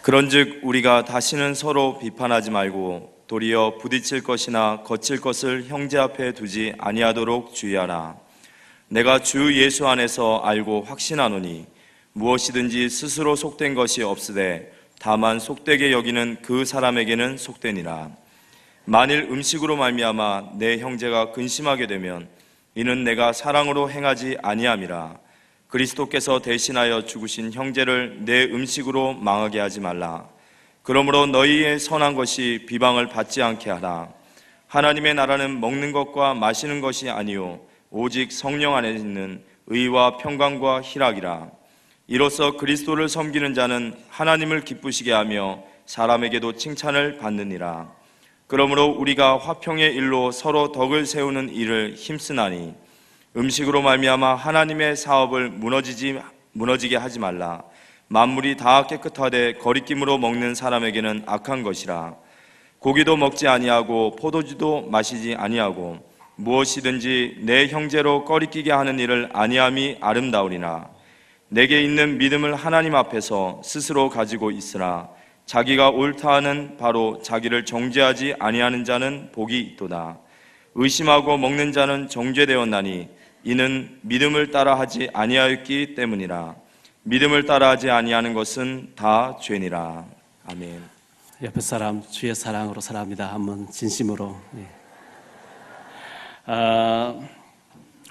그런즉 우리가 다시는 서로 비판하지 말고 도리어 부딪힐 것이나 거칠 것을 형제 앞에 두지 아니하도록 주의하라. 내가 주 예수 안에서 알고 확신하노니 무엇이든지 스스로 속된 것이 없으되 다만 속되게 여기는 그 사람에게는 속되니라. 만일 음식으로 말미암아 내 형제가 근심하게 되면 이는 내가 사랑으로 행하지 아니함이라. 그리스도께서 대신하여 죽으신 형제를 내 음식으로 망하게 하지 말라. 그러므로 너희의 선한 것이 비방을 받지 않게 하라. 하나님의 나라는 먹는 것과 마시는 것이 아니요 오직 성령 안에 있는 의와 평강과 희락이라. 이로써 그리스도를 섬기는 자는 하나님을 기쁘시게 하며 사람에게도 칭찬을 받느니라. 그러므로 우리가 화평의 일로 서로 덕을 세우는 일을 힘쓰나니 음식으로 말미암아 하나님의 사업을 무너지게 하지 말라. 만물이 다 깨끗하되 거리낌으로 먹는 사람에게는 악한 것이라. 고기도 먹지 아니하고 포도주도 마시지 아니하고 무엇이든지 내 형제로 꺼리끼게 하는 일을 아니함이 아름다우리나. 내게 있는 믿음을 하나님 앞에서 스스로 가지고 있으나 자기가 옳다 하는 바로 자기를 정죄하지 아니하는 자는 복이 있도다. 의심하고 먹는 자는 정죄되었나니 이는 믿음을 따라하지 아니하였기 때문이라. 믿음을 따라하지 아니하는 것은 다 죄니라. 아멘. 옆에 사람 주의 사랑으로 살아갑니다. 한번 진심으로.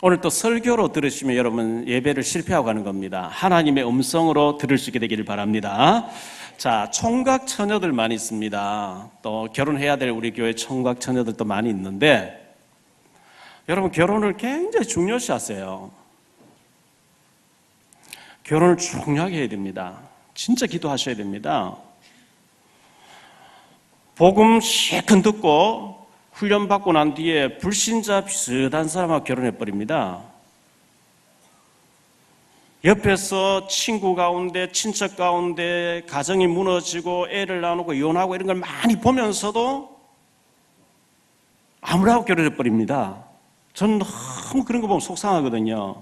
오늘 또 설교로 들으시면 여러분 예배를 실패하고 가는 겁니다. 하나님의 음성으로 들을 수 있게 되기를 바랍니다. 자, 총각 처녀들 많이 있습니다. 또 결혼해야 될 우리 교회 총각 처녀들도 많이 있는데 여러분 결혼을 굉장히 중요시 하세요. 결혼을 중요하게 해야 됩니다. 진짜 기도하셔야 됩니다. 복음 실컷 듣고 훈련받고 난 뒤에 불신자 비슷한 사람하고 결혼해버립니다. 옆에서 친구 가운데 친척 가운데 가정이 무너지고 애를 낳고 이혼하고 이런 걸 많이 보면서도 아무라고 결혼해버립니다. 저는 너무 그런 거 보면 속상하거든요.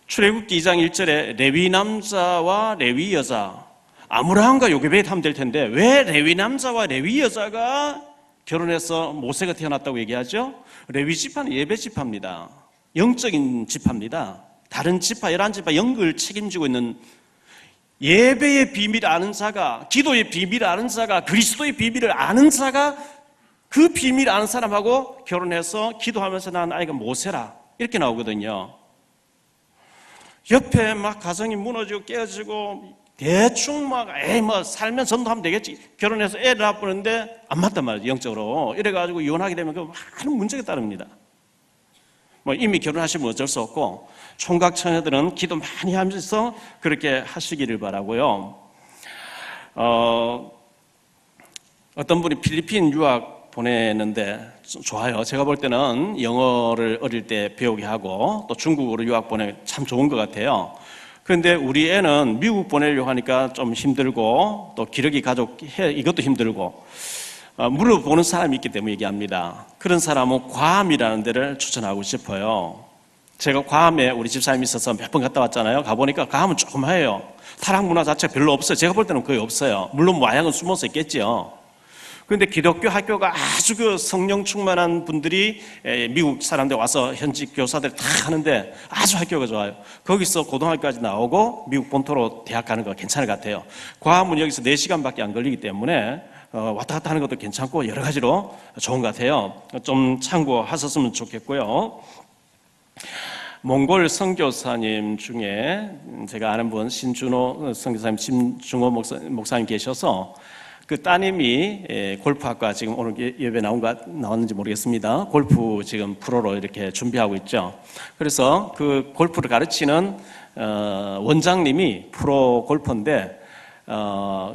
출애굽기 2장 1절에 레위 남자와 레위 여자 아므라함과 요게벳 하면 될 텐데 왜 레위 남자와 레위 여자가 결혼해서 모세가 태어났다고 얘기하죠? 레위 지파는 예배 지파입니다. 영적인 지파입니다. 다른 지파, 11지파 영을 책임지고 있는 예배의 비밀을 아는 자가, 기도의 비밀을 아는 자가, 그리스도의 비밀을 아는 자가 그 비밀을 아는 사람하고 결혼해서 기도하면서 낳은 아이가 모세라 이렇게 나오거든요. 옆에 막 가정이 무너지고 깨어지고 대충 막 살면 전도하면 되겠지. 결혼해서 애를 낳았는데 안 맞단 말이에요. 영적으로. 이래가지고 이혼하게 되면 그 많은 문제가 따릅니다. 이미 결혼하시면 어쩔 수 없고 총각 처녀들은 기도 많이 하면서 그렇게 하시기를 바라고요. 어떤 분이 필리핀 유학 보내는데 좋아요. 제가 볼 때는 영어를 어릴 때 배우게 하고 또 중국으로 유학 보내면 참 좋은 것 같아요. 그런데 우리 애는 미국 보내려고 하니까 좀 힘들고 또 기러기 가족 이것도 힘들고 물어보는 사람이 있기 때문에 얘기합니다. 그런 사람은 괌이라는 데를 추천하고 싶어요. 제가 괌에 우리 집사님이 있어서 몇 번 갔다 왔잖아요. 가보니까 괌은 조그마해요. 타락 문화 자체가 별로 없어요. 제가 볼 때는 거의 없어요. 물론 마약은 숨어서 있겠죠. 그런데 기독교 학교가 아주 그 성령 충만한 분들이 미국 사람들 와서 현지 교사들 다 하는데 아주 학교가 좋아요. 거기서 고등학교까지 나오고 미국 본토로 대학 가는 거 괜찮을 것 같아요. 괌은 여기서 4시간밖에 안 걸리기 때문에 왔다 갔다 하는 것도 괜찮고 여러 가지로 좋은 것 같아요. 좀 참고하셨으면 좋겠고요. 몽골 선교사님 중에 제가 아는 분 신준호 선교사님, 신중호 목사님 계셔서 그 따님이 골프학과 지금 오늘 예배 나왔는지 모르겠습니다. 골프 지금 프로로 이렇게 준비하고 있죠. 그래서 그 골프를 가르치는 원장님이 프로 골퍼인데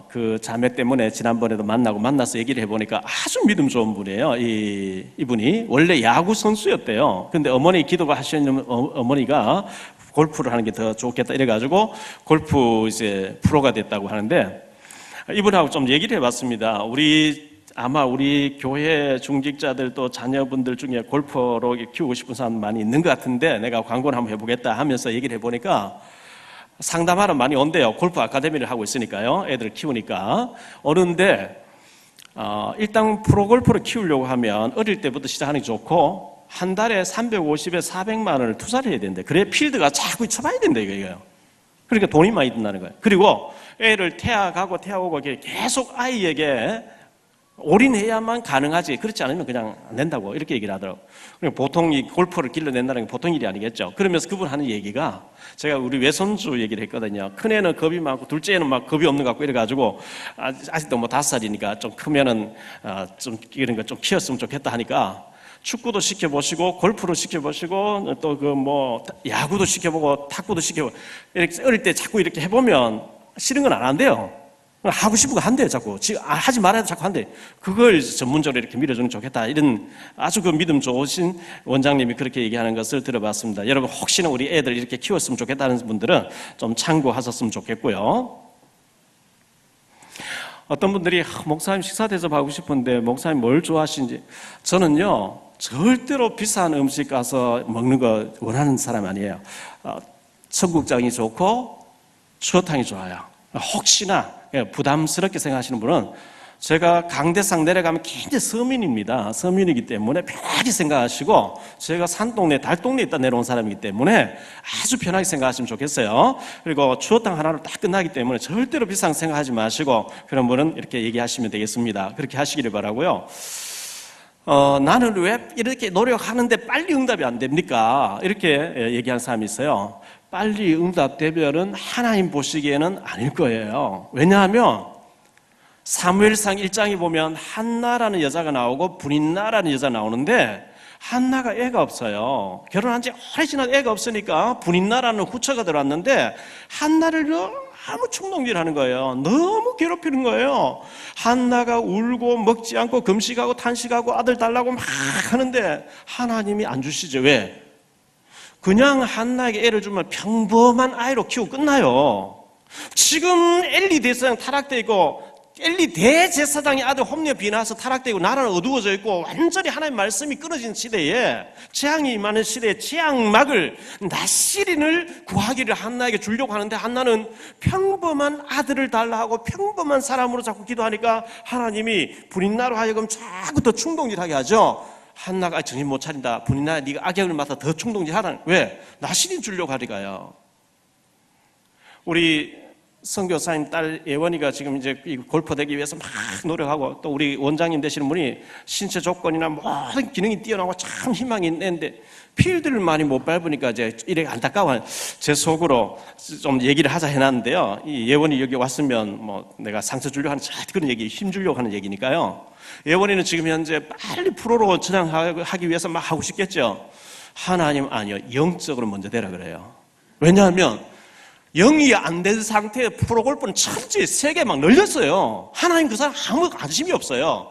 그 자매 때문에 지난번에도 만나서 얘기를 해보니까 아주 믿음 좋은 분이에요. 이분이 원래 야구 선수였대요. 근데 어머니 기도가 하시는 어머니가 골프를 하는 게 더 좋겠다 이래가지고 골프 이제 프로가 됐다고 하는데 이분하고 좀 얘기를 해봤습니다. 아마 우리 교회 중직자들도 자녀분들 중에 골퍼로 키우고 싶은 사람 많이 있는 것 같은데 내가 광고를 한번 해보겠다 하면서 얘기를 해보니까 상담하러 많이 온대요. 골프 아카데미를 하고 있으니까요. 애들 키우니까. 오는데 일단 프로골프를 키우려고 하면 어릴 때부터 시작하는 게 좋고 한 달에 350에 400만 원을 투자를 해야 된대. 그래 필드가 자꾸 쳐봐야 된다 이거예요. 그러니까 돈이 많이 든다는 거예요. 그리고 애를 태아가고 태아오고 계속 아이에게 올인해야만 가능하지 그렇지 않으면 그냥 안 된다고 이렇게 얘기를 하더라고요. 보통 이 골프를 길러낸다는 게 보통 일이 아니겠죠. 그러면서 그분 하는 얘기가 제가 우리 외손주 얘기를 했거든요. 큰애는 겁이 많고 둘째는 막 겁이 없는 것 같고 이래가지고 아직도 뭐 5살이니까 좀 크면은 좀 이런 거 좀 키웠으면 좋겠다 하니까 축구도 시켜보시고 골프도 시켜보시고 또 그 뭐 야구도 시켜보고 탁구도 시켜보고 이렇게 어릴 때 자꾸 이렇게 해보면 싫은 건 안 한대요. 하고 싶은 거 한대요, 자꾸. 하지 말아야 자꾸 한대. 그걸 전문적으로 이렇게 밀어주면 좋겠다. 이런 아주 그 믿음 좋으신 원장님이 그렇게 얘기하는 것을 들어봤습니다. 여러분, 혹시나 우리 애들 이렇게 키웠으면 좋겠다는 분들은 좀 참고하셨으면 좋겠고요. 어떤 분들이 목사님 식사 대접하고 싶은데 목사님 뭘 좋아하시는지. 저는요, 절대로 비싼 음식 가서 먹는 거 원하는 사람 아니에요. 청국장이 좋고 추어탕이 좋아요. 혹시나 부담스럽게 생각하시는 분은 제가 강대상 내려가면 굉장히 서민입니다. 서민이기 때문에 편하게 생각하시고 제가 산동네, 달동네에 있다 내려온 사람이기 때문에 아주 편하게 생각하시면 좋겠어요. 그리고 추어탕 하나로 딱 끝나기 때문에 절대로 비싼 생각하지 마시고 그런 분은 이렇게 얘기하시면 되겠습니다. 그렇게 하시기를 바라고요. 나는 왜 이렇게 노력하는데 빨리 응답이 안 됩니까? 이렇게 얘기한 사람이 있어요. 빨리 응답되면은 하나님 보시기에는 아닐 거예요. 왜냐하면 사무엘상 1장에 보면 한나라는 여자가 나오고 분인나라는 여자가 나오는데 한나가 애가 없어요. 결혼한 지 오래 지난 애가 없으니까 분인나라는 후처가 들어왔는데 한나를 너무 충동질하는 거예요. 너무 괴롭히는 거예요. 한나가 울고 먹지 않고 금식하고 탄식하고 아들 달라고 막 하는데 하나님이 안 주시죠. 왜? 그냥 한나에게 애를 주면 평범한 아이로 키우고 끝나요. 지금 엘리 대제사장 타락되어 있고 엘리 대제사장의 아들 홈리에 비나서 타락되어 있고 나라는 어두워져 있고 완전히 하나님의 말씀이 끊어진 시대에 재앙이 임하는 시대에 재앙막을 나시린을 구하기를 한나에게 주려고 하는데 한나는 평범한 아들을 달라 하고 평범한 사람으로 자꾸 기도하니까 하나님이 분인나로 하여금 자꾸 더 충동질하게 하죠. 한나가 정신 못 차린다. 분인나야 네가 악역을 맡아 더 충동질하라. 왜? 나시린 주려고 하니까요. 우리 선교사님 딸 예원이가 지금 이제 골퍼 되기 위해서 막 노력하고 또 우리 원장님 되시는 분이 신체 조건이나 모든 기능이 뛰어나고 참 희망이 있는데 필드를 많이 못 밟으니까 이제 이래 안타까워. 제 속으로 좀 얘기를 하자 해놨는데요. 이 예원이 여기 왔으면 뭐 내가 상처 주려고 하는 그런 얘기, 힘 주려고 하는 얘기니까요. 예원이는 지금 현재 빨리 프로로 전향하기 위해서 막 하고 싶겠죠. 하나님 아니요, 영적으로 먼저 되라 그래요. 왜냐하면 영이 안 된 상태의 프로골프는 천지에 세계에 막 널렸어요. 하나님 그 사람 아무 관심이 없어요.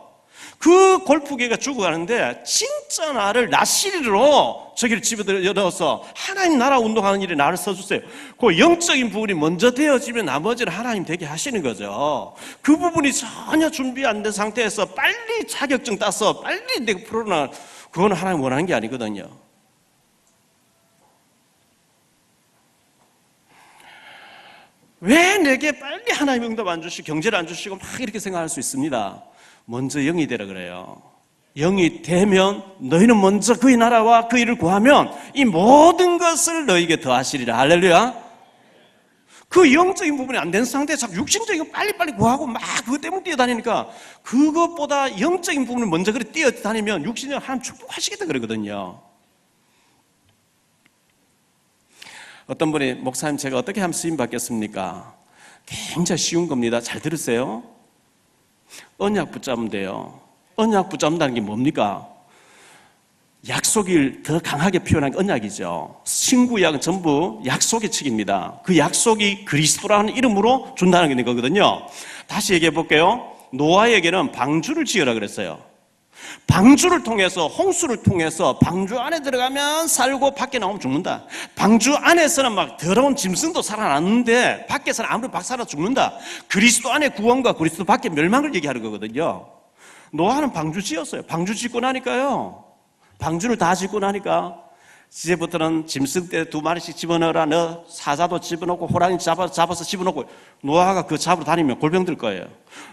그 골프계가 죽어가는데 진짜 나를 나시리로 저기를 집어넣어서 하나님 나라 운동하는 일에 나를 써주세요. 그 영적인 부분이 먼저 되어지면 나머지는 하나님 되게 하시는 거죠. 그 부분이 전혀 준비 안 된 상태에서 빨리 자격증 따서 빨리 내가 프로나 그건 하나님 원하는 게 아니거든요. 왜 내게 빨리 하나님 응답 안 주시고 경제를 안 주시고 막 이렇게 생각할 수 있습니다. 먼저 영이 되라 그래요. 영이 되면 너희는 먼저 그의 나라와 그 일을 구하면 이 모든 것을 너희에게 더하시리라. 할렐루야. 그 영적인 부분이 안 된 상태에 자꾸 육신적인 거 빨리빨리 구하고 막 그것 때문에 뛰어다니니까 그것보다 영적인 부분을 먼저 그렇게 뛰어다니면 육신을 하나님 축복하시겠다 그러거든요. 어떤 분이 목사님 제가 어떻게 하면 쓰임 받겠습니까? 굉장히 쉬운 겁니다. 잘 들으세요. 언약 붙잡으면 돼요. 언약 붙잡는다는 게 뭡니까? 약속을 더 강하게 표현한 게 언약이죠. 신구약은 전부 약속의 책입니다. 그 약속이 그리스도라는 이름으로 준다는 게 거거든요. 다시 얘기해 볼게요. 노아에게는 방주를 지으라 그랬어요. 방주를 통해서 홍수를 통해서 방주 안에 들어가면 살고 밖에 나오면 죽는다. 방주 안에서는 막 더러운 짐승도 살아났는데 밖에서는 아무리 박살나 죽는다. 그리스도 안에 구원과 그리스도 밖에 멸망을 얘기하는 거거든요. 노아는 방주 지었어요. 방주 짓고 나니까요. 방주를 다 짓고 나니까 이제부터는 짐승떼 2마리씩 집어넣어라. 너 사자도 집어넣고 호랑이 잡아서 집어넣고. 노아가 그 잡으러 다니면 골병 들 거예요.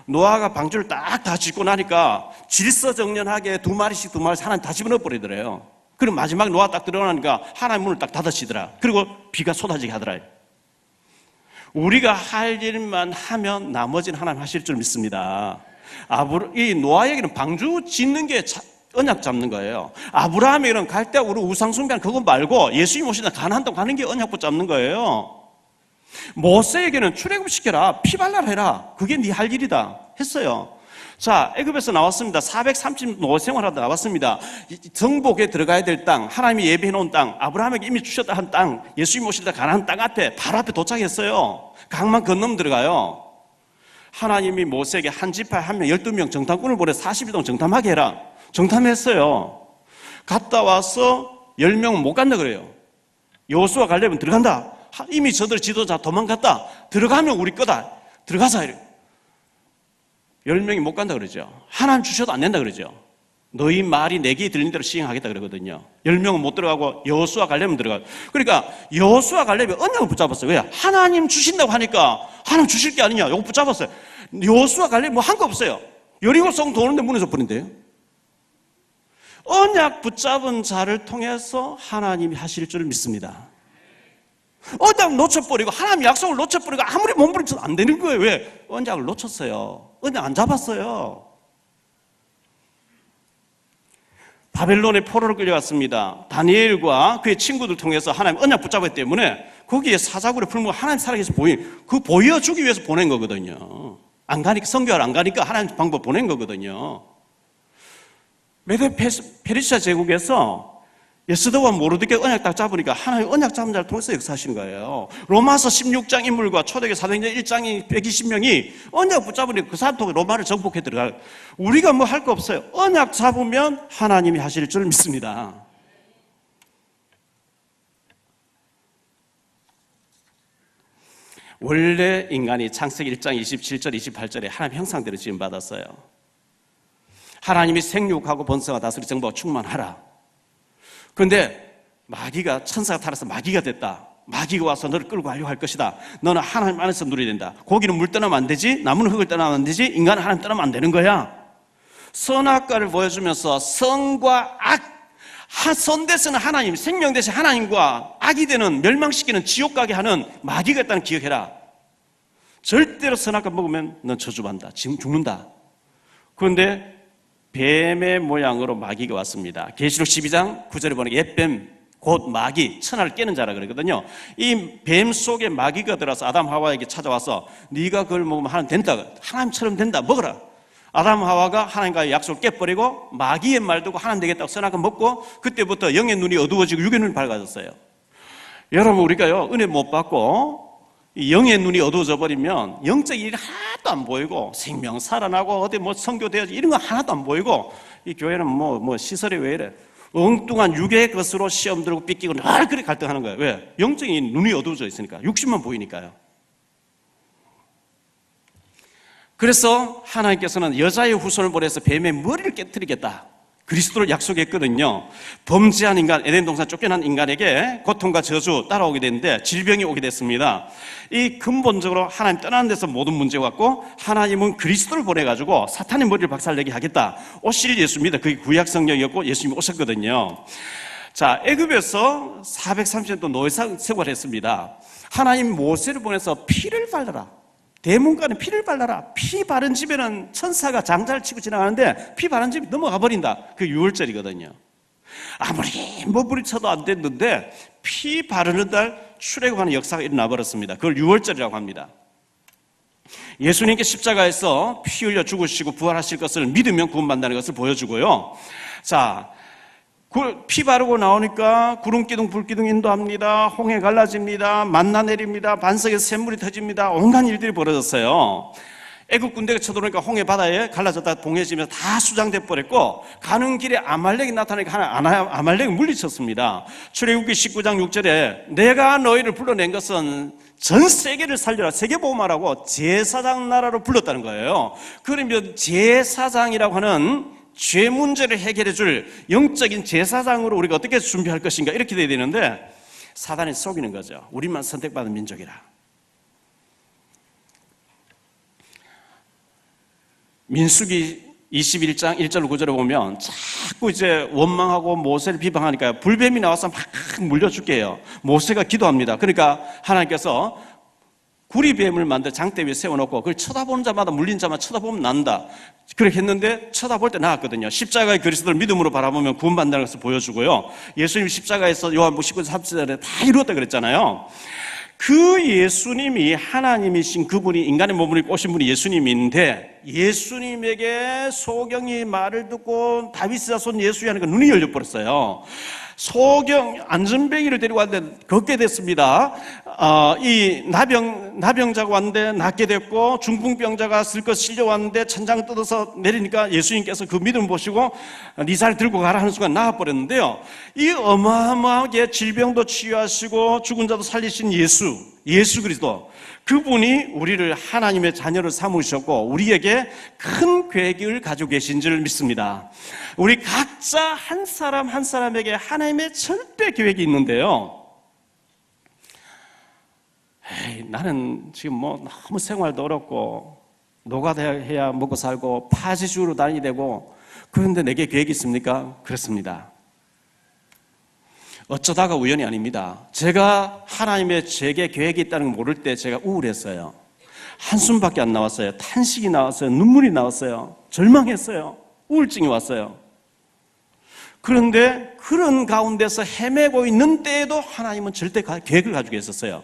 노아가 방주를 딱 다 짓고 나니까 질서정연하게 2마리씩 하나님 다 집어넣어 버리더래요. 그리고 마지막에 노아 딱 들어가니까 하나님 문을 딱 닫으시더라. 그리고 비가 쏟아지게 하더라. 우리가 할 일만 하면 나머지는 하나님 하실 줄 믿습니다. 이 노아에게는 방주 짓는 게 언약 잡는 거예요. 아브라함에게는 갈대우르 우상숭배는 그거 말고 예수님 오시다 가나안 땅 가는 게 언약 붙잡는 거예요. 모세에게는 출애굽시켜라, 피 발라라 해라. 그게 네 할 일이다 했어요. 자, 애굽에서 나왔습니다. 430 노예 생활하다 나왔습니다. 정복에 들어가야 될 땅, 하나님이 예비해 놓은 땅, 아브라함에게 이미 주셨다 한 땅, 예수님 오시다 가나안 땅 앞에 바로 앞에 도착했어요. 강만 건너면 들어가요. 하나님이 모세에게 한 지파에 한 명, 12명 정탐꾼을 보내 40일 동안 정탐하게 해라. 정탐했어요. 갔다 와서 10명은 못 간다 그래요. 여호수아 갈렙은 들어간다. 이미 저들 지도자 도망갔다. 들어가면 우리 거다. 들어가자 이래. 10명이 못 간다 그러죠. 하나님 주셔도 안 된다 그러죠. 너희 말이 내 귀에 들리는 대로 시행하겠다 그러거든요. 10명은 못 들어가고 여호수아 갈렙은 들어가요. 그러니까 여호수아 갈렙이 언약을 붙잡았어요. 왜? 하나님 주신다고 하니까 하나님 주실 게 아니냐. 이거 붙잡았어요. 여호수아 갈렙 뭐 한 거 없어요. 여리고성 도는데 무너져 버린대요. 언약 붙잡은 자를 통해서 하나님이 하실 줄 믿습니다. 언약 놓쳐버리고 하나님 약속을 놓쳐버리고 아무리 몸부림쳐도 안 되는 거예요. 왜? 언약을 놓쳤어요. 언약 안 잡았어요. 바벨론에 포로로 끌려갔습니다. 다니엘과 그의 친구들 통해서 하나님 언약 붙잡았기 때문에 거기에 사자굴에 풀무가 하나님 살아계셔 그 보여주기 위해서 보낸 거거든요. 안 가니까, 선교하러 안 가니까 하나님 방법 보낸 거거든요. 메데 페르시아 제국에서 에스더와 모르드게 언약 딱 잡으니까 하나님 언약 잡은 자를 통해서 역사하시는 거예요. 로마서 16장 인물과 초대교회 사도행전 1장이 120명이 언약 붙잡으니까 그 사람 통해 로마를 정복해 들어가요. 우리가 뭐 할 거 없어요. 언약 잡으면 하나님이 하실 줄 믿습니다. 원래 인간이 창세기 1장 27절 28절에 하나님 형상대로 지음받았어요. 하나님이 생육하고 번성하고 다스리 정복하고 충만하라. 그런데 마귀가, 천사가 타락해서 마귀가 됐다. 마귀가 와서 너를 끌고 가려고 할 것이다. 너는 하나님 안에서 누려야 된다. 고기는 물 떠나면 안 되지, 나무는 흙을 떠나면 안 되지, 인간은 하나님 떠나면 안 되는 거야. 선악과를 보여주면서 선과 악, 선 대신은 하나님, 생명 대신 하나님과 악이 되는, 멸망시키는 지옥 가게 하는 마귀가 있다는 기억해라. 절대로 선악과 먹으면 넌 저주받는다. 지금 죽는다. 그런데 뱀의 모양으로 마귀가 왔습니다. 계시록 12장 9절에 보니까 옛뱀, 곧 마귀, 천하를 깨는 자라 그러거든요. 이 뱀 속에 마귀가 들어와서 아담 하와에게 찾아와서 네가 그걸 먹으면 하나님 된다. 하나님처럼 된다. 먹어라. 아담 하와가 하나님과의 약속을 깨버리고 마귀의 말 듣고 하나님 되겠다고 선악과 먹고 그때부터 영의 눈이 어두워지고 육의 눈이 밝아졌어요. 여러분, 우리가요 은혜 못 받고 영의 눈이 어두워져 버리면 영적인 일이 하나도 안 보이고 생명 살아나고 어디 뭐 선교되어지 이런 거 하나도 안 보이고 이 교회는 뭐 시설이 왜 이래? 엉뚱한 육의 것으로 시험 들고 삐끼고 늘 그렇게 갈등하는 거예요. 왜? 영적인 눈이 어두워져 있으니까. 육신만 보이니까요. 그래서 하나님께서는 여자의 후손을 보내서 뱀의 머리를 깨뜨리겠다. 그리스도를 약속했거든요. 범죄한 인간, 에덴 동산 쫓겨난 인간에게 고통과 저주 따라오게 됐는데 질병이 오게 됐습니다. 이 근본적으로 하나님 떠나는 데서 모든 문제가 왔고 하나님은 그리스도를 보내가지고 사탄의 머리를 박살내게 하겠다. 오실 예수입니다. 그게 구약 성경이었고 예수님이 오셨거든요. 자, 애굽에서 430년 동안 노예 생활했습니다. 하나님 모세를 보내서 피를 발라라. 대문간에 피를 발라라. 피 바른 집에는 천사가 장자를 치고 지나가는데 피 바른 집이 넘어가 버린다. 그게 6월절이거든요. 아무리 부리쳐도 안 됐는데 피 바르는 날 출애굽하는 역사가 일어나 버렸습니다. 그걸 6월절이라고 합니다. 예수님께 십자가에서 피 흘려 죽으시고 부활하실 것을 믿으면 구원받는다는 것을 보여주고요. 자, 피 바르고 나오니까 구름기둥 불기둥 인도합니다. 홍해 갈라집니다. 만나 내립니다. 반석에서 샘물이 터집니다. 온갖 일들이 벌어졌어요. 애국 군대가 쳐들어오니까 홍해 바다에 갈라졌다 동해지면서 다 수장돼 버렸고 가는 길에 아말렉이 나타나니까 아말렉이 물리쳤습니다. 출애굽기 19장 6절에 내가 너희를 불러낸 것은 전 세계를 살려라. 세계보험하라고 제사장 나라로 불렀다는 거예요. 그러면 제사장이라고 하는 죄 문제를 해결해 줄 영적인 제사장으로 우리가 어떻게 준비할 것인가 이렇게 돼야 되는데 사단이 속이는 거죠. 우리만 선택받은 민족이라. 민수기 21장 1절 9절에 보면 자꾸 이제 원망하고 모세를 비방하니까 불뱀이 나와서 막 물려줄게요. 모세가 기도합니다. 그러니까 하나님께서 구리뱀을 만들 장대 위에 세워놓고 그걸 쳐다보는 자마다 물린 자마다 쳐다보면 난다. 그렇게 했는데 쳐다볼 때 나았거든요. 십자가의 그리스도를 믿음으로 바라보면 구원받는다는 것을 보여주고요. 예수님 십자가에서 요한복음 19장 30절에 다 이루었다 그랬잖아요. 그 예수님이 하나님이신 그분이 인간의 몸을 입고 오신 분이 예수님인데 예수님에게 소경이 말을 듣고 다윗의 자손 예수야 하니까 눈이 열려버렸어요. 소경 안전뱅이를 데리고 왔는데 걷게 됐습니다. 이 나병자가 왔는데 낫게 됐고 중풍병자가 슬쩍 실려왔는데 천장을 뜯어서 내리니까 예수님께서 그 믿음 보시고 네 살 들고 가라 하는 순간 나아버렸는데요. 이 어마어마하게 질병도 치유하시고 죽은 자도 살리신 예수 그리스도, 그분이 우리를 하나님의 자녀를 삼으셨고 우리에게 큰 계획을 가지고 계신 줄 믿습니다. 우리 각자 한 사람 한 사람에게 하나님의 절대 계획이 있는데요. 나는 지금 뭐 너무 생활도 어렵고 노가다해야 먹고 살고 파지주로 다니게 되고 그런데 내게 계획이 있습니까? 그렇습니다. 어쩌다가 우연이 아닙니다. 제가 하나님의 제게 계획이 있다는 걸 모를 때 제가 우울했어요. 한숨밖에 안 나왔어요. 탄식이 나왔어요. 눈물이 나왔어요. 절망했어요. 우울증이 왔어요. 그런데 그런 가운데서 헤매고 있는 때에도 하나님은 절대 계획을 가지고 있었어요.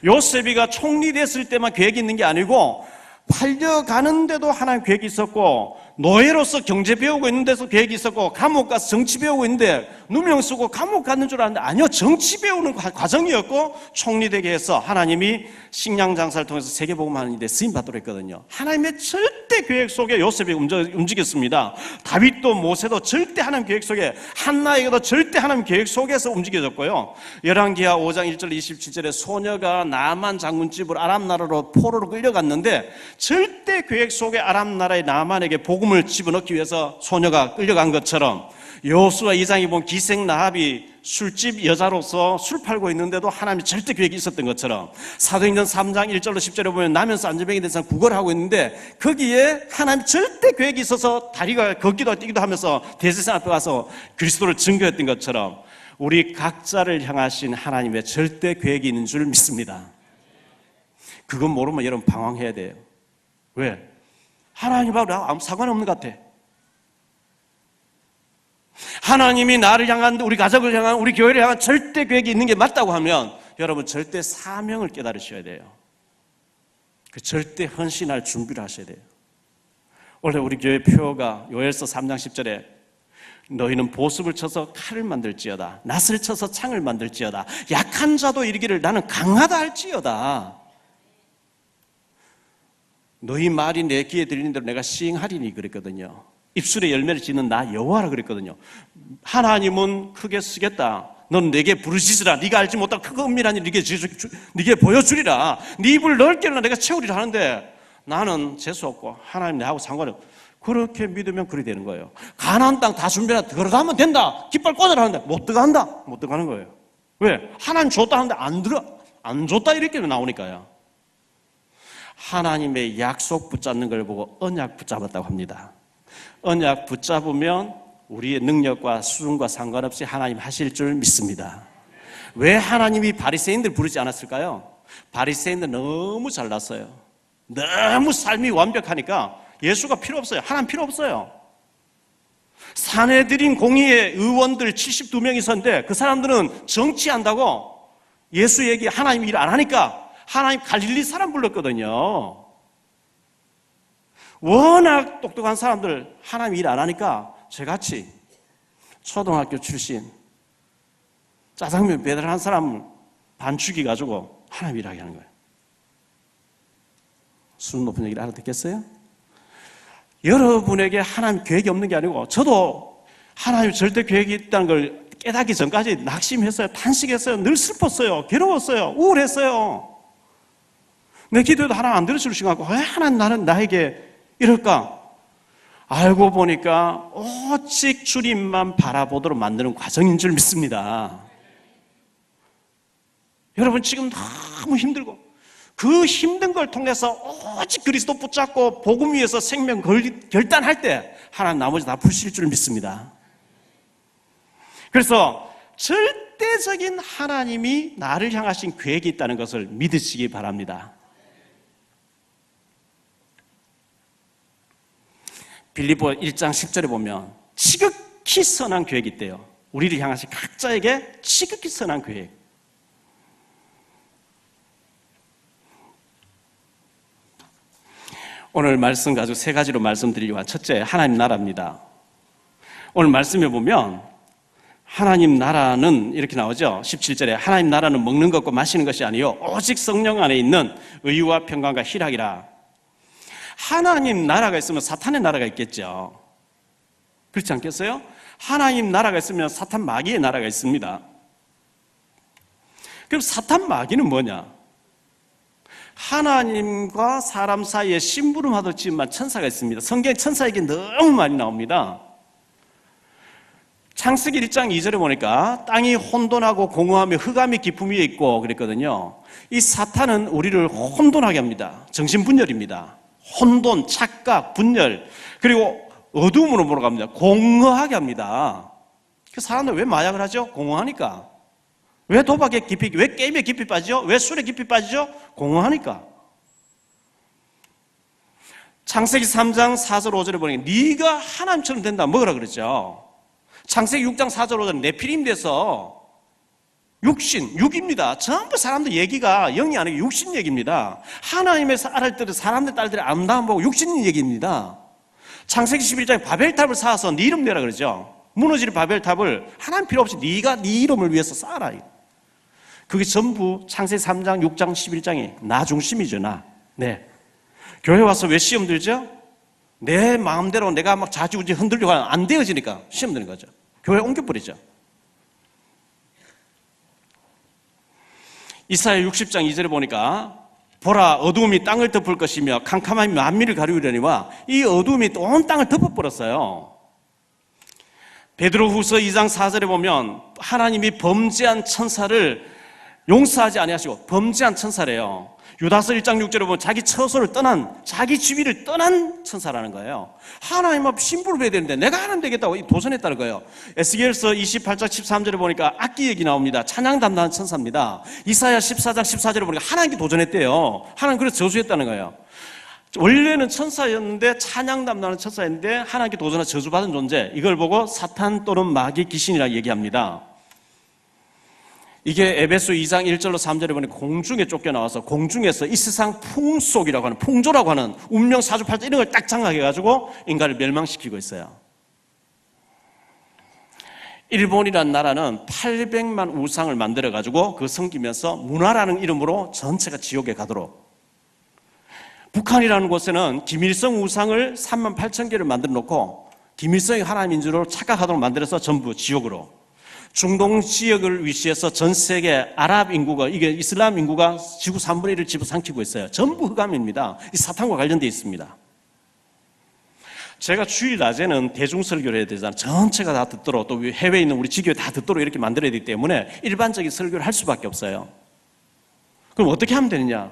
요셉이가 총리 됐을 때만 계획이 있는 게 아니고 팔려가는데도 하나님 계획이 있었고 노예로서 경제 배우고 있는 데서 계획이 있었고 감옥 가서 정치 배우고 있는데 누명 쓰고 감옥 가는 줄 알았는데 아니요, 정치 배우는 과정이었고 총리 되게 해서 하나님이 식량 장사를 통해서 세계복음하는 데 쓰임받도록 했거든요. 하나님의 절대 계획 속에 요셉이 움직였습니다. 다윗도 모세도 절대 하나님 계획 속에, 한나에게도 절대 하나님 계획 속에서 움직여졌고요. 열왕기하 5장 1절 27절에 소녀가 나만 장군집으로 아람 나라로 포로로 끌려갔는데 절대 계획 속에 아람 나라의 나만에게 복음을 집어넣기 위해서 소녀가 끌려간 것처럼 여호수아 2장에 보면 기생 라합이 술집 여자로서 술 팔고 있는데도 하나님의 절대 계획이 있었던 것처럼 사도행전 3장 1절로 10절에 보면 나면서 안전병이 된 사람 구걸을 하고 있는데 거기에 하나님 절대 계획이 있어서 다리가 걷기도 뛰기도 하면서 대제사장 앞에 가서 그리스도를 증거했던 것처럼 우리 각자를 향하신 하나님의 절대 계획이 있는 줄 믿습니다. 그건 모르면 여러분 방황해야 돼요. 왜? 하나님하고 아무 상관없는 것 같아. 하나님이 나를 향한, 우리 가족을 향한, 우리 교회를 향한 절대 계획이 있는 게 맞다고 하면 여러분 절대 사명을 깨달으셔야 돼요. 그 절대 헌신할 준비를 하셔야 돼요. 원래 우리 교회 표어가 요엘서 3장 10절에 너희는 보습을 쳐서 칼을 만들지어다, 낫을 쳐서 창을 만들지어다, 약한 자도 이르기를 나는 강하다 할지어다. 너희 말이 내 귀에 들리는 대로 내가 시행하리니 그랬거든요. 입술에 열매를 짓는 나 여호와라 그랬거든요. 하나님은 크게 쓰겠다. 넌 내게 부르짖으라. 네가 알지 못할 크고 은밀한 일 네게 보여주리라. 네 입을 넓게 열라 내가 채우리라 하는데 나는 재수없고 하나님 내하고 상관없어. 그렇게 믿으면 그리 되는 거예요. 가나안 땅 다 준비해라. 들어가면 된다. 깃발 꽂아라 하는데 못 들어간다. 못 들어가는 거예요. 왜? 하나님 줬다 하는데 안 줬다 이렇게 나오니까요. 하나님의 약속 붙잡는 걸 보고 언약 붙잡았다고 합니다. 언약 붙잡으면 우리의 능력과 수준과 상관없이 하나님 하실 줄 믿습니다. 왜 하나님이 바리새인들 부르지 않았을까요? 바리새인들 너무 잘났어요. 너무 삶이 완벽하니까 예수가 필요 없어요. 하나님 필요 없어요. 산헤드린 공의회 의원들 72명이 있었는데 그 사람들은 정치한다고 예수 얘기 하나님 일 안 하니까 하나님 갈릴리 사람 불렀거든요. 워낙 똑똑한 사람들 하나님 일 안 하니까 저같이 초등학교 출신 짜장면 배달한 사람을 반죽이 가지고 하나님 일하게 하는 거예요. 수준 높은 얘기를 알아듣겠어요? 여러분에게 하나님 계획이 없는 게 아니고 저도 하나님 절대 계획이 있다는 걸 깨닫기 전까지 낙심했어요. 탄식했어요. 늘 슬펐어요. 괴로웠어요. 우울했어요. 내 기도에도 하나님 안 들어주신 것 같고 왜 하나님 나는 나에게 이럴까? 알고 보니까 오직 주님만 바라보도록 만드는 과정인 줄 믿습니다. 여러분 지금 너무 힘들고 그 힘든 걸 통해서 오직 그리스도 붙잡고 복음 위에서 생명 결단할 때 하나님 나머지 다 푸실 줄 믿습니다. 그래서 절대적인 하나님이 나를 향하신 계획이 있다는 것을 믿으시기 바랍니다. 빌립보 1장 10절에 보면 지극히 선한 계획이 있대요. 우리를 향하신 각자에게 지극히 선한 계획. 오늘 말씀 가지고 세 가지로 말씀드리려고. 첫째, 하나님 나라입니다. 오늘 말씀에 보면 하나님 나라는 이렇게 나오죠. 17절에 하나님 나라는 먹는 것과 마시는 것이 아니요 오직 성령 안에 있는 의와 평강과 희락이라. 하나님 나라가 있으면 사탄의 나라가 있겠죠. 그렇지 않겠어요? 하나님 나라가 있으면 사탄 마귀의 나라가 있습니다. 그럼 사탄 마귀는 뭐냐? 하나님과 사람 사이에 심부름하듯 지은 천사가 있습니다. 성경에 천사 얘기 너무 많이 나옵니다. 창세기 1장 2절에 보니까 땅이 혼돈하고 공허하며 흑암이 깊음 위에 있고 그랬거든요. 이 사탄은 우리를 혼돈하게 합니다. 정신분열입니다. 혼돈, 착각, 분열, 그리고 어두움으로 몰아갑니다. 공허하게 합니다. 그 사람들 왜 마약을 하죠? 공허하니까. 왜 도박에 깊이, 왜 게임에 깊이 빠지죠? 왜 술에 깊이 빠지죠? 공허하니까. 창세기 3장 4절 5절에 보니까 네가 하나님처럼 된다 먹으라 그랬죠. 창세기 6장 4절 5절은 네피림 돼서 육신, 육입니다. 전부 사람들 얘기가 영이 아니고 육신 얘기입니다. 하나님의 아들들은 사람들 딸들의 아름다움 보고 육신 얘기입니다. 창세기 11장에 바벨탑을 쌓아서 네 이름 내라 그러죠. 무너지는 바벨탑을 하나님 필요 없이 네가 네 이름을 위해서 쌓아라. 그게 전부 창세기 3장, 6장, 11장이 나 중심이죠. 나. 네. 교회 와서 왜 시험 들죠? 내 마음대로 내가 막 자지우지 흔들려고 하면 안 되어지니까 시험 드는 거죠. 교회 옮겨버리죠. 이사야 60장 2절에 보니까 보라 어두움이 땅을 덮을 것이며 캄캄함이 만민을 가리우려니와 이 어두움이 온 땅을 덮어버렸어요. 베드로후서 2장 4절에 보면 하나님이 범죄한 천사를 용서하지 아니하시고 범죄한 천사래요. 유다서 1장 6절에 보면 자기 처소를 떠난, 자기 주위를 떠난 천사라는 거예요. 하나님 앞 심부름 해야 되는데 내가 하면 되겠다고 도전했다는 거예요. 에스겔서 28장 13절에 보니까 악기 얘기 나옵니다. 찬양 담당하는 천사입니다. 이사야 14장 14절에 보니까 하나님께 도전했대요. 하나님 그래서 저주했다는 거예요. 원래는 천사였는데 찬양 담당하는 천사였는데 하나님께 도전한 저주받은 존재, 이걸 보고 사탄 또는 마귀 귀신이라고 얘기합니다. 이게 에베소 2장 1절로 3절에 보니까 공중에 쫓겨나와서 공중에서 이 세상 풍속이라고 하는, 풍조라고 하는 운명 사주팔자 이런 걸 딱 장악해가지고 인간을 멸망시키고 있어요. 일본이라는 나라는 800만 우상을 만들어가지고 그 섬기면서 문화라는 이름으로 전체가 지옥에 가도록. 북한이라는 곳에는 김일성 우상을 3만 8천 개를 만들어 놓고 김일성이 하나님인 줄 착각하도록 만들어서 전부 지옥으로. 중동 지역을 위시해서 전 세계 아랍 인구가, 이게 이슬람 인구가 지구 3분의 1을 집어삼키고 있어요. 전부 흑암입니다. 이 사탄과 관련되어 있습니다. 제가 주일 낮에는 대중설교를 해야 되잖아요. 전체가 다 듣도록, 또 해외에 있는 우리 지교에 다 듣도록 이렇게 만들어야 되기 때문에 일반적인 설교를 할 수밖에 없어요. 그럼 어떻게 하면 되느냐?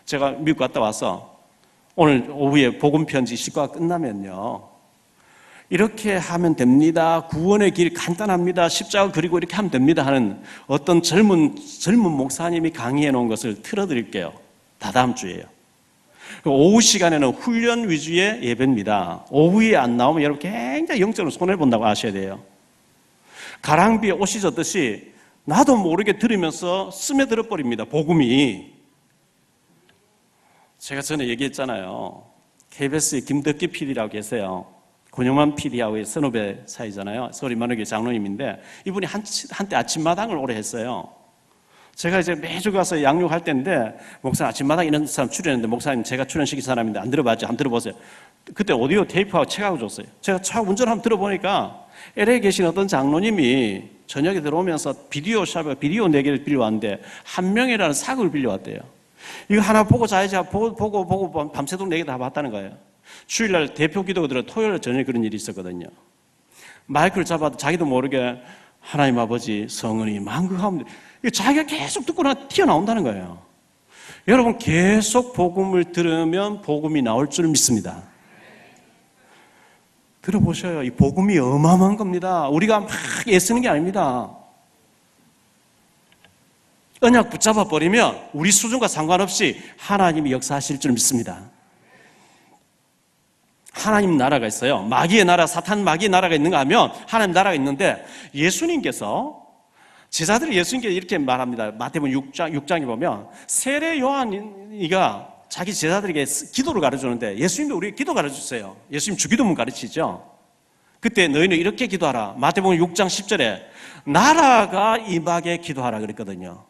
제가 미국 갔다 와서 오늘 오후에 복음 편지 시과가 끝나면요, 이렇게 하면 됩니다. 구원의 길 간단합니다. 십자가 그리고 이렇게 하면 됩니다 하는 어떤 젊은 목사님이 강의해 놓은 것을 틀어드릴게요. 다다음 주에요. 오후 시간에는 훈련 위주의 예배입니다. 오후에 안 나오면 여러분 굉장히 영적으로 손해본다고 아셔야 돼요. 가랑비에 옷이 젖듯이 나도 모르게 들으면서 스며들어 버립니다. 복음이. 제가 전에 얘기했잖아요. KBS의 김덕기 PD라고 계세요. 권영만 PD하고의 선후배 사이잖아요. 서울 임마누엘 장로님인데 이분이 한때 아침마당을 오래 했어요. 제가 이제 매주 가서 양육할 때인데, 목사님 아침마당 이런 사람 출연했는데, 목사님 제가 출연시킨 사람인데 안 들어봤죠? 안 들어보세요. 그때 오디오 테이프하고 책하고 줬어요. 제가 차 운전하면 들어보니까 LA에 계신 어떤 장로님이 저녁에 들어오면서 비디오 샵에 비디오 4개를 빌려왔는데 한 명이라는 사극을 빌려왔대요. 이거 하나 보고 자야지, 보고 밤새도록 4개 다 봤다는 거예요. 주일날 대표 기도들은 토요일 저녁에 그런 일이 있었거든요. 마이크를 잡아도 자기도 모르게 하나님 아버지 성은이 만극하면 자기가 계속 듣고 튀어나온다는 거예요. 여러분 계속 복음을 들으면 복음이 나올 줄 믿습니다. 들어보셔요. 이 복음이 어마어마한 겁니다. 우리가 막 애쓰는 게 아닙니다. 언약 붙잡아 버리면 우리 수준과 상관없이 하나님이 역사하실 줄 믿습니다. 하나님 나라가 있어요. 마귀의 나라, 사탄 마귀의 나라가 있는가 하면 하나님 나라가 있는데 예수님께서 제자들이 예수님께 이렇게 말합니다. 마태복음 6장에 보면 세례 요한이가 자기 제자들에게 기도를 가르쳐주는데 예수님도 우리에게 기도 가르쳐주세요. 예수님 주기도문 가르치죠. 그때 너희는 이렇게 기도하라. 마태복음 6장 10절에 나라가 임하게 기도하라 그랬거든요.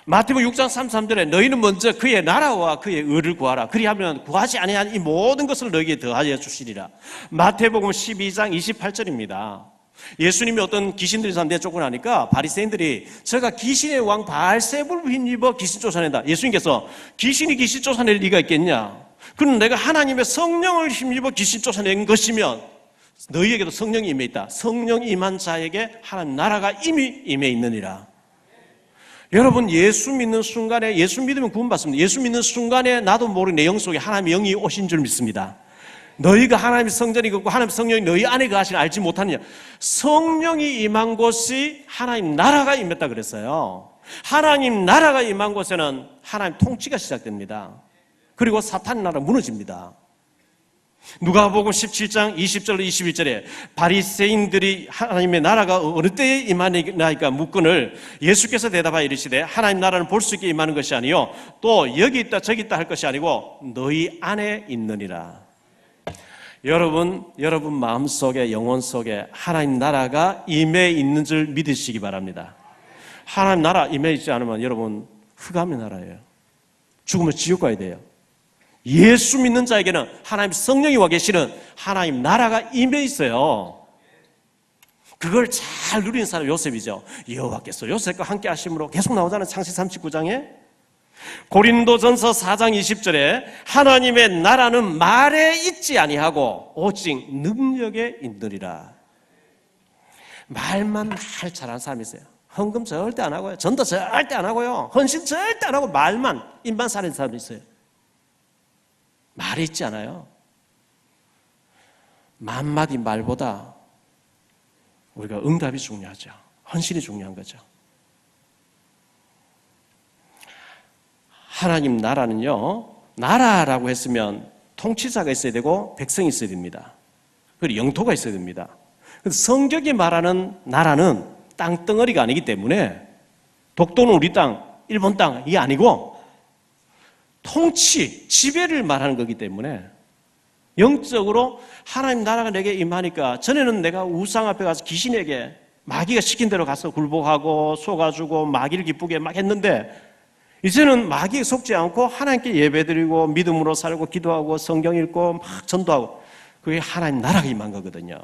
마태복음 6장 33절에 너희는 먼저 그의 나라와 그의 의를 구하라. 그리하면 구하지 아니한 이 모든 것을 너희에게 더하여 주시리라. 마태복음 12장 28절입니다. 예수님이 어떤 귀신들이 내쫓고나니까 바리새인들이 저가 귀신의 왕 바알세불을 힘입어 귀신 쫓아낸다. 예수님께서 귀신이 귀신 쫓아낼 리가 있겠냐? 그럼 내가 하나님의 성령을 힘입어 귀신 쫓아낸 것이면 너희에게도 성령이 임해 있다. 성령 임한 자에게 하나님 나라가 이미 임해 있느니라. 여러분 예수 믿는 순간에 예수 믿으면 구원받습니다. 예수 믿는 순간에 나도 모르는 내 영 속에 하나님의 영이 오신 줄 믿습니다. 너희가 하나님의 성전이 걷고 하나님의 성령이 너희 안에 거하시는 알지 못하느냐. 성령이 임한 곳이 하나님 나라가 임했다 그랬어요. 하나님 나라가 임한 곳에는 하나님 통치가 시작됩니다. 그리고 사탄 나라 무너집니다. 누가복음 17장 20절로 21절에 바리새인들이 하나님의 나라가 어느 때에 임하니까 묻거늘 예수께서 대답하여 이르시되 하나님 나라는 볼 수 있게 임하는 것이 아니요 또 여기 있다 저기 있다 할 것이 아니고 너희 안에 있느니라. 여러분 마음속에 영혼 속에 하나님 나라가 임해 있는 줄 믿으시기 바랍니다. 하나님 나라 임해 있지 않으면 여러분 흑암의 나라예요. 죽으면 지옥 가야 돼요. 예수 믿는 자에게는 하나님 성령이 와 계시는 하나님 나라가 임해 있어요. 그걸 잘 누리는 사람이 요셉이죠. 여호와께서 요셉과 함께 하심으로 계속 나오잖아요. 창세기 39장에. 고린도전서 4장 20절에 하나님의 나라는 말에 있지 아니하고 오직 능력에 있느니라. 말만 말 잘하는 사람이 있어요. 헌금 절대 안 하고요. 전도 절대 안 하고요. 헌신 절대 안 하고 말만 입만 사는 사람이 있어요. 말이 있지 않아요. 만마디 말보다 우리가 응답이 중요하죠. 헌신이 중요한 거죠. 하나님 나라는요, 나라라고 했으면 통치자가 있어야 되고 백성이 있어야 됩니다. 그리고 영토가 있어야 됩니다. 성경이 말하는 나라는 땅덩어리가 아니기 때문에 독도는 우리 땅, 일본 땅 이게 아니고 통치, 지배를 말하는 거기 때문에 영적으로 하나님 나라가 내게 임하니까 전에는 내가 우상 앞에 가서 귀신에게 마귀가 시킨 대로 가서 굴복하고 속아주고 마귀를 기쁘게 막 했는데 이제는 마귀에 속지 않고 하나님께 예배드리고 믿음으로 살고 기도하고 성경 읽고 막 전도하고 그게 하나님 나라가 임한 거거든요.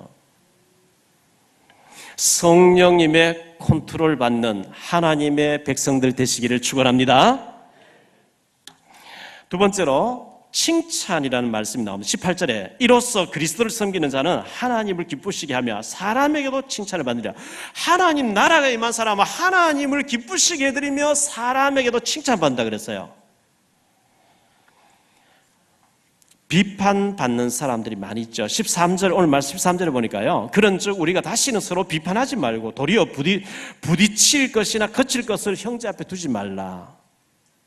성령님의 컨트롤 받는 하나님의 백성들 되시기를 축원합니다. 두 번째로 칭찬이라는 말씀이 나옵니다. 18절에 이로써 그리스도를 섬기는 자는 하나님을 기쁘시게 하며 사람에게도 칭찬을 받느니라. 하나님 나라가 임한 사람은 하나님을 기쁘시게 해드리며 사람에게도 칭찬받는다 그랬어요. 비판받는 사람들이 많이 있죠. 13절 오늘 말씀 13절에 보니까요. 그런즉 우리가 다시는 서로 비판하지 말고 도리어 부딪힐 것이나 거칠 것을 형제 앞에 두지 말라.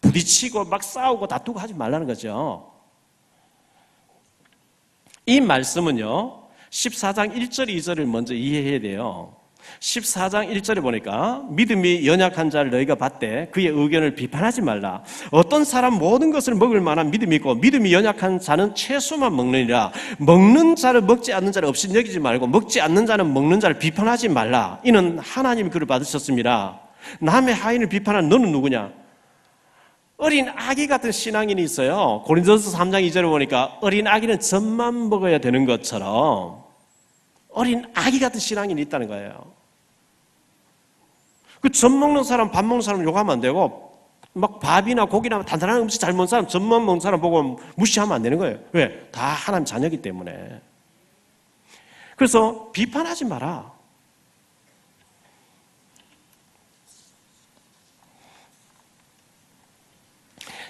부딪히고 막 싸우고 다투고 하지 말라는 거죠. 이 말씀은요 14장 1절 2절을 먼저 이해해야 돼요. 14장 1절에 보니까 믿음이 연약한 자를 너희가 봤되 그의 의견을 비판하지 말라. 어떤 사람 모든 것을 먹을 만한 믿음이 있고 믿음이 연약한 자는 채소만 먹느니라. 먹는 자를 먹지 않는 자를 없이 여기지 말고 먹지 않는 자는 먹는 자를 비판하지 말라. 이는 하나님이 그를 받으셨습니다. 남의 하인을 비판하는 너는 누구냐? 어린 아기 같은 신앙인이 있어요. 고린도전서 3장 2절에 보니까 어린 아기는 젖만 먹어야 되는 것처럼 어린 아기 같은 신앙인이 있다는 거예요. 그 젖 먹는 사람, 밥 먹는 사람 욕하면 안 되고 막 밥이나 고기나 단단한 음식 잘 먹는 사람, 젖만 먹는 사람 보고 무시하면 안 되는 거예요. 왜? 다 하나님 자녀이기 때문에. 그래서 비판하지 마라.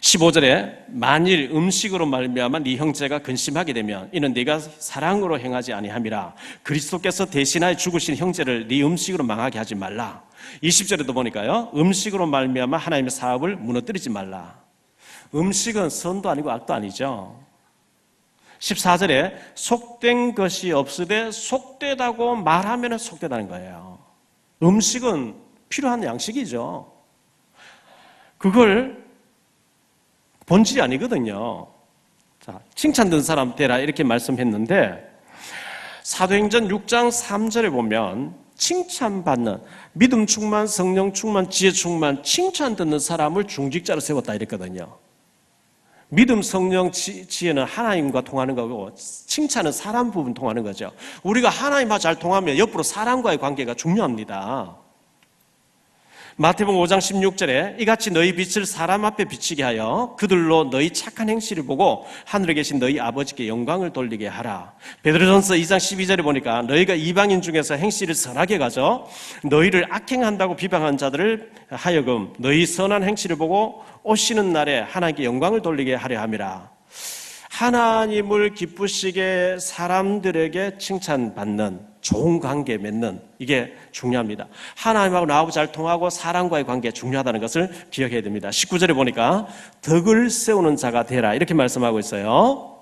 (15절에) 만일 음식으로 말미암아 네 형제가 근심하게 되면 이는 네가 사랑으로 행하지 아니함이라. 그리스도께서 대신하여 죽으신 형제를 네 음식으로 망하게 하지 말라. (20절에도) 보니까요, 음식으로 말미암아 하나님의 사업을 무너뜨리지 말라. 음식은 선도 아니고 악도 아니죠. (14절에) 속된 것이 없으되 속되다고 말하면 속되다는 거예요. 음식은 필요한 양식이죠. 그걸 본질이 아니거든요. 자, 칭찬 듣는 사람 되라 이렇게 말씀했는데, 사도행전 6장 3절에 보면 칭찬받는, 믿음 충만, 성령 충만, 지혜 충만, 칭찬 듣는 사람을 중직자로 세웠다 이랬거든요. 믿음, 성령, 지혜는 하나님과 통하는 거고, 칭찬은 사람 부분 통하는 거죠. 우리가 하나님과 잘 통하면 옆으로 사람과의 관계가 중요합니다. 마태복음 5장 16절에 이같이 너희 빛을 사람 앞에 비치게 하여 그들로 너희 착한 행실을 보고 하늘에 계신 너희 아버지께 영광을 돌리게 하라. 베드로전서 2장 12절에 보니까 너희가 이방인 중에서 행실을 선하게 가져 너희를 악행한다고 비방한 자들을 하여금 너희 선한 행실을 보고 오시는 날에 하나님께 영광을 돌리게 하려 함이라. 하나님을 기쁘시게 사람들에게 칭찬받는 좋은 관계 맺는, 이게 중요합니다. 하나님하고 나하고 잘 통하고 사람과의 관계 중요하다는 것을 기억해야 됩니다. 19절에 보니까 덕을 세우는 자가 되라 이렇게 말씀하고 있어요.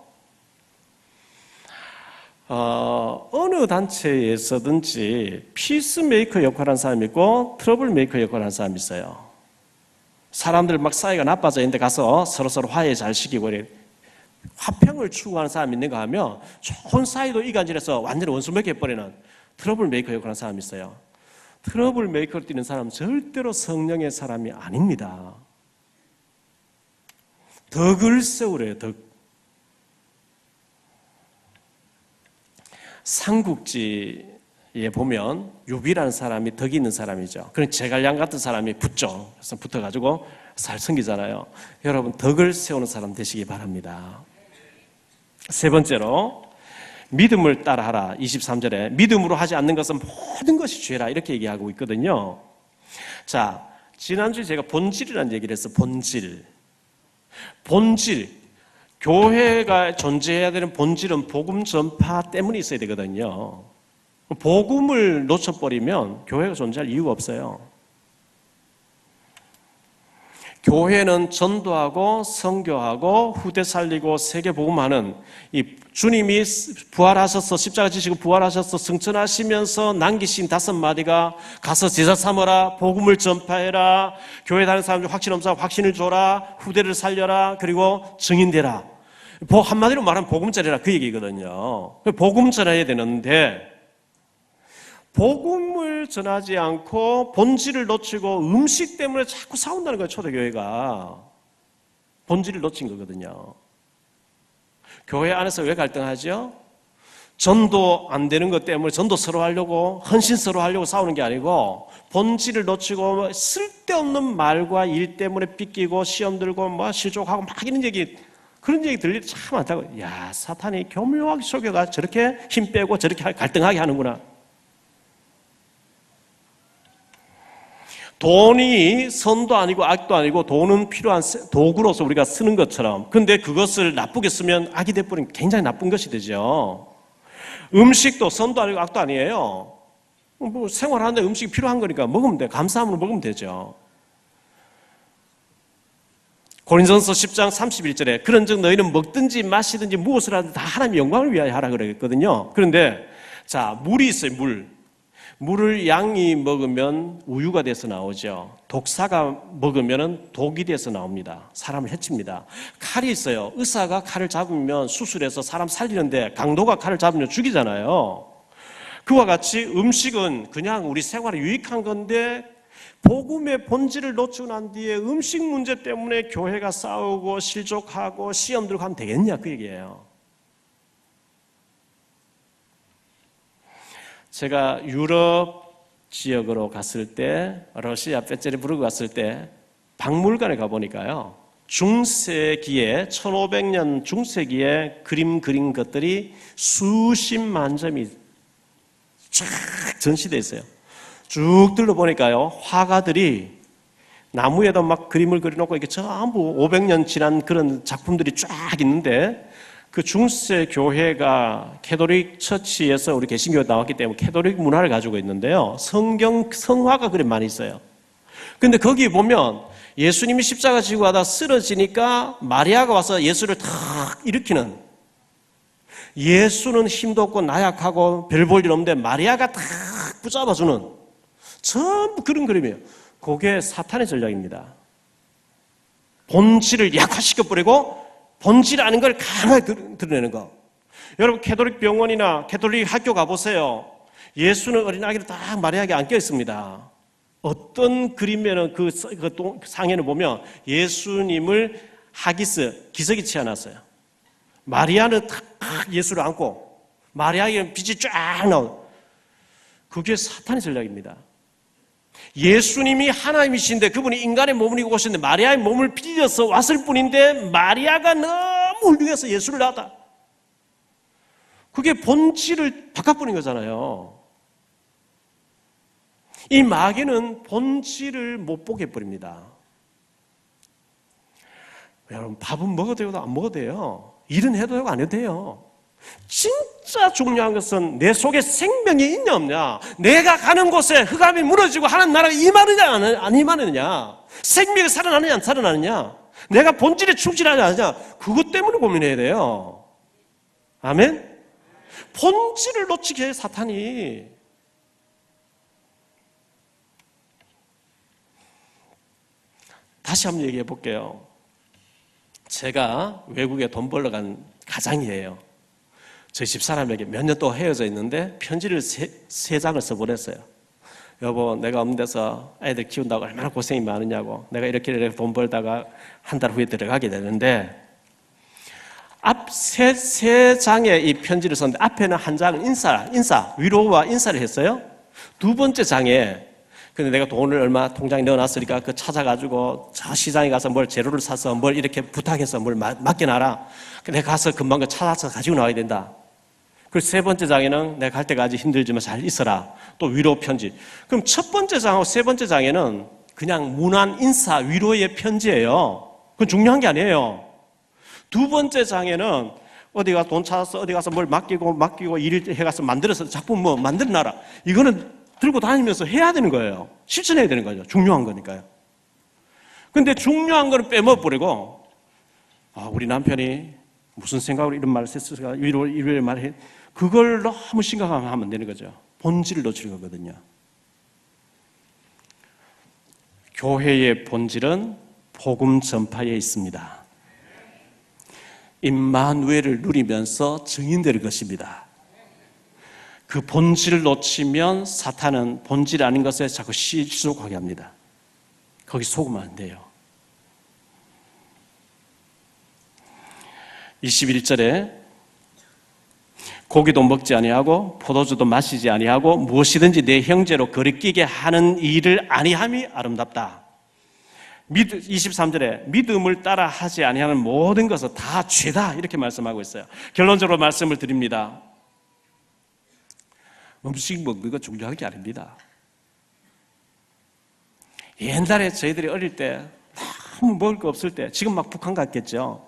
어느 단체에서든지 피스메이커 역할을 하는 사람이 있고 트러블 메이커 역할을 하는 사람이 있어요. 사람들 막 사이가 나빠져 있는데 가서 서로 화해 잘 시키고 화평을 추구하는 사람이 있는가 하면 좋은 사이도 이간질해서 완전히 원수 맺혀버리는 트러블 메이커 역할을 하는 사람이 있어요. 트러블 메이커를 띠는 사람은 절대로 성령의 사람이 아닙니다. 덕을 세우래요. 덕. 삼국지에 보면 유비라는 사람이 덕이 있는 사람이죠. 그런 제갈량 같은 사람이 붙죠. 그래서 붙어가지고 잘 섬기잖아요. 여러분, 덕을 세우는 사람 되시기 바랍니다. 세 번째로 믿음을 따라하라. 23절에 믿음으로 하지 않는 것은 모든 것이 죄라 이렇게 얘기하고 있거든요. 자, 지난주에 제가 본질이라는 얘기를 했어요. 본질. 교회가 존재해야 되는 본질은 복음 전파 때문에 있어야 되거든요. 복음을 놓쳐버리면 교회가 존재할 이유가 없어요. 교회는 전도하고 선교하고 후대 살리고 세계 복음하는, 이 주님이 부활하셔서 십자가 지시고 부활하셔서 승천하시면서 남기신 5마디가 가서 제자 삼어라, 복음을 전파해라, 교회 다니는 사람들 확신 없어 확신을 줘라, 후대를 살려라, 그리고 증인되라. 한마디로 말하면 복음 전해라 그 얘기거든요. 복음 전해야 되는데 복음을 전하지 않고 본질을 놓치고 음식 때문에 자꾸 싸운다는 거예요. 초대교회가 본질을 놓친 거거든요. 교회 안에서 왜 갈등하죠? 전도 안 되는 것 때문에 전도 서로 하려고, 헌신 서로 하려고 싸우는 게 아니고 본질을 놓치고 쓸데없는 말과 일 때문에 삐끼고 시험 들고 뭐 실족하고 막 이런 얘기, 그런 얘기 들릴 때 참 많다고. 야, 사탄이 교묘하게 속여가 저렇게 힘 빼고 저렇게 갈등하게 하는구나. 돈이 선도 아니고 악도 아니고 돈은 필요한 도구로서 우리가 쓰는 것처럼, 근데 그것을 나쁘게 쓰면 악이 돼버리면 굉장히 나쁜 것이 되죠. 음식도 선도 아니고 악도 아니에요. 뭐 생활하는데 음식이 필요한 거니까 먹으면 돼. 감사함으로 먹으면 되죠. 고린도전서 10장 31절에 그런즉 너희는 먹든지 마시든지 무엇을 하든 다 하나님의 영광을 위하여 하라 그랬거든요. 그런데 자, 물이 있어요. 물을 양이 먹으면 우유가 돼서 나오죠. 독사가 먹으면 독이 돼서 나옵니다. 사람을 해칩니다. 칼이 있어요. 의사가 칼을 잡으면 수술해서 사람 살리는데 강도가 칼을 잡으면 죽이잖아요. 그와 같이 음식은 그냥 우리 생활에 유익한 건데 복음의 본질을 놓치고 난 뒤에 음식 문제 때문에 교회가 싸우고 실족하고 시험 들고 하면 되겠냐 그 얘기예요. 제가 유럽 지역으로 갔을 때, 러시아 페테르부르크 갔을 때 박물관에 가보니까요, 중세기에 1500년 중세기에 그림 그린 것들이 수십만 점이 쫙 전시되어 있어요. 쭉 둘러보니까요, 화가들이 나무에다 막 그림을 그려놓고 이렇게 전부 500년 지난 그런 작품들이 쫙 있는데, 그 중세 교회가 캐톨릭 처치에서 우리 개신교에 나왔기 때문에 캐톨릭 문화를 가지고 있는데요, 성화가 그림 많이 있어요. 근데 거기 보면 예수님이 십자가 지고 가다 쓰러지니까 마리아가 와서 예수를 탁 일으키는, 예수는 힘도 없고 나약하고 별 볼 일 없는데 마리아가 탁 붙잡아주는 전부 그런 그림이에요. 그게 사탄의 전략입니다. 본질을 약화시켜버리고 본질 아닌 걸 강하게 드러내는 거. 여러분, 캐톨릭 병원이나 캐톨릭 학교 가보세요. 예수는 어린아기를 딱 마리아에게 안겨 있습니다. 어떤 그림에는 그 상에는 보면 예수님을 하기스, 기저귀 채워놨어요. 마리아는 딱 예수를 안고 마리아에게는 빛이 쫙 나오는, 그게 사탄의 전략입니다. 예수님이 하나님이신데 그분이 인간의 몸을 입고 오셨는데 마리아의 몸을 빌려서 왔을 뿐인데 마리아가 너무 훌륭해서 예수를 낳았다. 그게 본질을 바꿔버린 거잖아요. 이 마귀는 본질을 못 보게 해버립니다. 여러분, 밥은 먹어도 되고 안 먹어도 돼요. 일은 해도 되고 안 해도 돼요. 진짜 중요한 것은 내 속에 생명이 있냐 없냐, 내가 가는 곳에 흑암이 무너지고 하나님 나라가 임하느냐 안 임하느냐, 생명이 살아나느냐 안 살아나느냐, 내가 본질에 충실하냐 안 하냐, 그것 때문에 고민해야 돼요. 아멘? 본질을 놓치게 해 사탄이. 다시 한번 얘기해 볼게요. 제가 외국에 돈 벌러 간 가장이에요. 저희 집사람에게 몇 년 동안 헤어져 있는데 편지를 세 장을 써보냈어요. 여보, 내가 없는 데서 애들 키운다고 얼마나 고생이 많으냐고, 내가 이렇게 돈 벌다가 한 달 후에 들어가게 되는데, 앞 세 장의 이 편지를 썼는데 앞에는 한 장은 인사, 위로와 인사를 했어요. 두 번째 장에, 근데 내가 돈을 얼마 통장에 넣어놨으니까 그 찾아가지고 저 시장에 가서 뭘 재료를 사서 뭘 이렇게 부탁해서 뭘 맡겨놔라. 내가 가서 금방 그 찾아서 가지고 나와야 된다. 그리고 세 번째 장에는 내가 갈 때까지 힘들지만 잘 있어라. 또 위로 편지. 그럼 첫 번째 장하고 세 번째 장에는 그냥 무난 인사, 위로의 편지예요. 그건 중요한 게 아니에요. 두 번째 장에는 어디 가서 돈 찾아서 어디 가서 뭘 맡기고 일을 해가서 만들어서 작품 뭐 만들어놔라. 이거는 들고 다니면서 해야 되는 거예요. 실천해야 되는 거죠. 중요한 거니까요. 근데 중요한 거는 빼먹어버리고, 우리 남편이 무슨 생각으로 이런 말을 했을까, 위로의 말을 해. 그걸 너무 심각하게 하면 되는 거죠. 본질을 놓치는 거거든요. 교회의 본질은 복음 전파에 있습니다. 임마누엘을 누리면서 증인될 것입니다. 그 본질을 놓치면 사탄은 본질 아닌 것에 자꾸 실속하게 합니다. 거기 속으면 안 돼요. 21절에 고기도 먹지 아니하고 포도주도 마시지 아니하고 무엇이든지 내 형제로 거리끼게 하는 일을 아니함이 아름답다. 23절에 믿음을 따라 하지 아니하는 모든 것은 다 죄다, 이렇게 말씀하고 있어요. 결론적으로 말씀을 드립니다. 음식 먹는 거 중요한 게 아닙니다. 옛날에 저희들이 어릴 때 너무 먹을 거 없을 때, 지금 막 북한 같겠죠.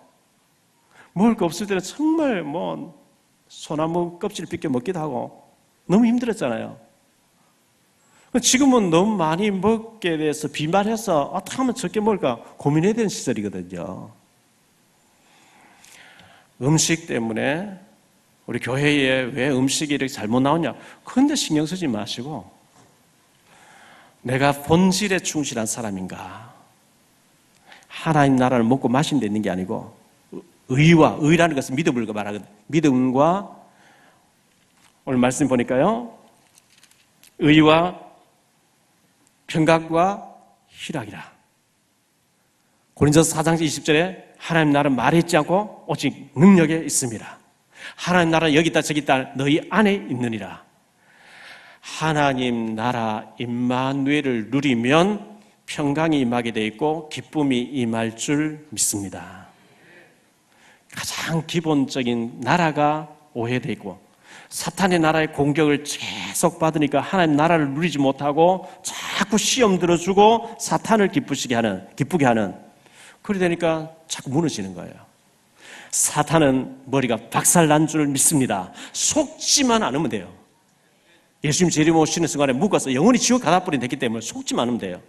먹을 거 없을 때는 정말 소나무 껍질 벗겨 먹기도 하고 너무 힘들었잖아요. 지금은 너무 많이 먹게 돼서 비만해서 어떻게 하면 적게 먹을까 고민해야 되는 시절이거든요. 음식 때문에 우리 교회에 왜 음식이 이렇게 잘못 나오냐, 그런데 신경 쓰지 마시고 내가 본질에 충실한 사람인가, 하나님 나라를 먹고 마신 데 있는 게 아니고, 의라는 것은 믿음을 말하거든요. 믿음과, 오늘 말씀 보니까요, 의와 평강과 희락이라. 고린도서 4장 20절에 하나님 나라는 말에 있지 않고 오직 능력에 있습니다. 하나님 나라는 여기 있다 저기 있다 너희 안에 있느니라. 하나님 나라 임마누엘을 누리면 평강이 임하게 돼 있고 기쁨이 임할 줄 믿습니다. 가장 기본적인 나라가 오해되어 있고 사탄의 나라의 공격을 계속 받으니까 하나님 나라를 누리지 못하고 자꾸 시험 들어주고 사탄을 기쁘게 하는 그러다 보니까 자꾸 무너지는 거예요. 사탄은 머리가 박살난 줄 믿습니다. 속지만 않으면 돼요. 예수님 재림 오시는 순간에 묶어서 영원히 지옥 가다버린 됐기 때문에 속지만 않으면 돼요.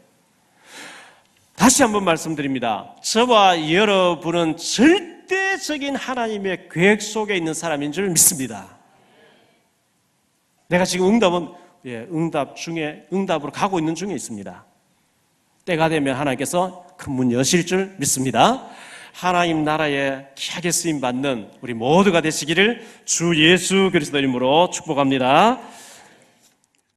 다시 한번 말씀드립니다. 저와 여러분은 절대적인 하나님의 계획 속에 있는 사람인 줄 믿습니다. 내가 지금 응답으로 가고 있는 중에 있습니다. 때가 되면 하나님께서 큰 문 여실 줄 믿습니다. 하나님 나라에 귀하게 쓰임 받는 우리 모두가 되시기를 주 예수 그리스도 이름으로 축복합니다.